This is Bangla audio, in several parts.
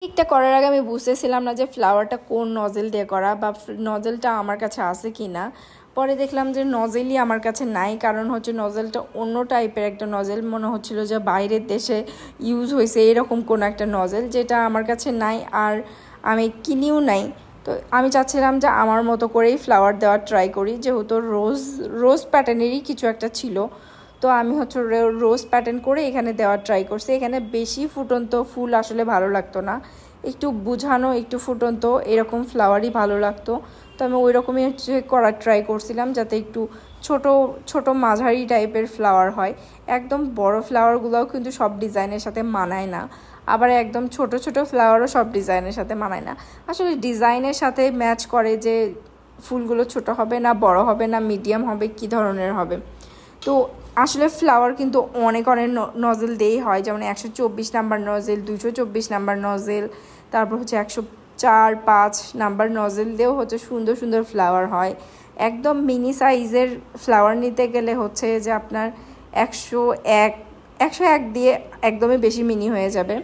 কেকটা করার আগে আমি বুঝতেছিলাম না যে ফ্লাওয়ারটা কোন নজেল দিয়ে করা বা নজেলটা আমার কাছে আছে কি না। পরে দেখলাম যে নজেলই আমার কাছে নাই, কারণ হচ্ছে নজেলটা অন্য টাইপের একটা নজেল মনে হচ্ছিল যে বাইরের দেশে ইউজ হয়েছে এরকম কোনো একটা নজেল, যেটা আমার কাছে নাই আর আমি কিনিও নাই। তো আমি চাচ্ছিলাম যে আমার মতো করেই ফ্লাওয়ার দেওয়ার ট্রাই করি, যেহেতু রোজ প্যাটার্নেরই কিছু একটা ছিল। তো আমি হচ্ছে রোজ প্যাটার্ন করে এখানে দেওয়ার ট্রাই করছি। এখানে বেশি ফুটন্ত ফুল আসলে ভালো লাগতো না, একটু বুঝানো একটু ফুটন্ত এরকম ফ্লাওয়ারই ভালো লাগতো। তো আমি ওই রকমই হচ্ছে করার ট্রাই করছিলাম, যাতে একটু ছোট ছোট মাঝারি টাইপের ফ্লাওয়ার হয়। একদম বড় ফ্লাওয়ারগুলোও কিন্তু সব ডিজাইনের সাথে মানায় না, আবার একদম ছোট ছোট ফ্লাওয়ারও সব ডিজাইনের সাথে মানায় না। আসলে ডিজাইনের সাথে ম্যাচ করে যে ফুলগুলো ছোট হবে না বড় হবে না মিডিয়াম হবে কী ধরনের হবে। তো আসলে ফ্লাওয়ার কিন্তু অনেক অনেক নজেল দিয়েই হয়, যেমন 124 নাম্বার নজেল, 224 নাম্বার নজেল, তারপর হচ্ছে 104-5 নাম্বার নজেল দিয়েও হচ্ছে সুন্দর সুন্দর ফ্লাওয়ার হয়। একদম মিনি সাইজের ফ্লাওয়ার নিতে গেলে হচ্ছে যে আপনার 101 দিয়ে একদমই বেশি মিনি হয়ে যাবে।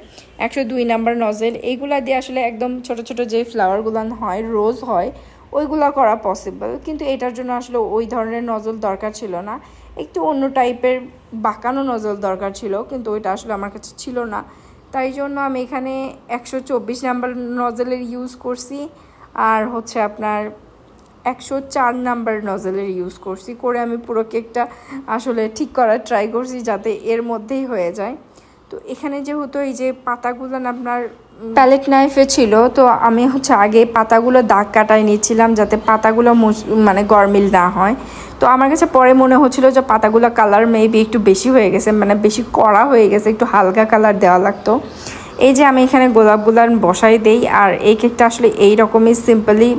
102 নাম্বার নজেল এইগুলা দিয়ে আসলে একদম ছোট ছোট যে ফ্লাওয়ারগুলো হয় রোজ হয় ওইগুলো করা পসিবল, কিন্তু এটার জন্য আসলে ওই ধরনের নজল দরকার ছিল না, একটু অন্য টাইপের বাঁকানো নজল দরকার ছিল, কিন্তু ওইটা আসলে আমার কাছে ছিল না। তাই জন্য আমি এখানে 124 নাম্বার নজলের ইউজ করছি আর হচ্ছে আপনার 104 নাম্বার নজলের ইউজ করছি করে আমি পুরো কেকটা আসলে ঠিক করার ট্রাই করছি যাতে এর মধ্যেই হয়ে যায়। তো এখানে যেহেতু এই যে পাতাগুলো আপনার প্যালেট নাইফে ছিল, তো আমি হচ্ছে আগে পাতাগুলো দাগ কাটাই নিচ্ছিলাম যাতে পাতাগুলো মানে গরমিল না হয়। তো আমার কাছে পরে মনে হচ্ছিল যে পাতাগুলো কালার মেবি একটু বেশি হয়ে গেছে, মানে বেশি কড়া হয়ে গেছে, একটু হালকা কালার দেওয়া লাগতো। এই যে আমি এখানে গোলাপগুলো বসাই দেই আর এই কেকটা আসলে এই রকমই সিম্পলি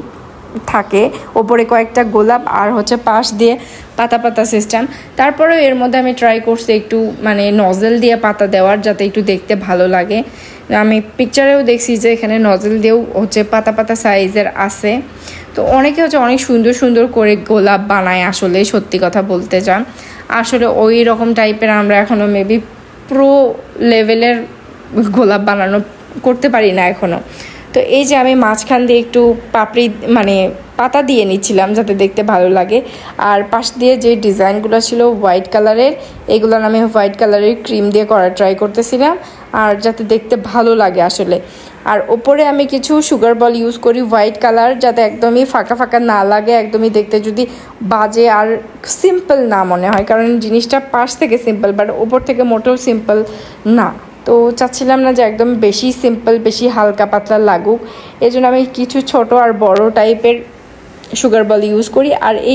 থাকে, ওপরে কয়েকটা গোলাপ আর হচ্ছে পাশ দিয়ে পাতা পাতা সিস্টেম। তারপরেও এর মধ্যে আমি ট্রাই করছি একটু মানে নজেল দিয়ে পাতা দেওয়ার, যাতে একটু দেখতে ভালো লাগে। আমি পিকচারেও দেখছি যে এখানে নজেল দিয়েও হচ্ছে পাতা পাতা সাইজের আছে। তো অনেকে হচ্ছে অনেক সুন্দর সুন্দর করে গোলাপ বানায়, আসলে সত্যি কথা বলতে চান আসলে ওই রকম টাইপের আমরা এখনও মেবি প্রো লেভেলের গোলাপ বানানো করতে পারি না এখনও। তো এই যে আমি মাঝখান দিয়ে একটু পাপড়ি মানে পাতা দিয়ে নিচ্ছিলাম যাতে দেখতে ভালো লাগে, আর পাশ দিয়ে যে ডিজাইনগুলো ছিল হোয়াইট কালারের, এগুলো আমি হোয়াইট কালারের ক্রিম দিয়ে করার ট্রাই করতেছিলাম আর যাতে দেখতে ভালো লাগে আসলে। আর ওপরে আমি কিছু সুগার বল ইউজ করি হোয়াইট কালার, যাতে একদমই ফাঁকা ফাঁকা না লাগে, একদমই দেখতে যদি বাজে আর সিম্পল না মনে হয়, কারণ জিনিসটা পাশ থেকে সিম্পল বাট ওপর থেকে মোটেও সিম্পল না। তো চাচ্ছিলাম না যে একদম বেশি সিম্পল বেশি হালকা পাতলা লাগুক, এই জন্য আমি কিছু ছোট আর বড় টাইপের সুগার বল ইউজ করি। আর এই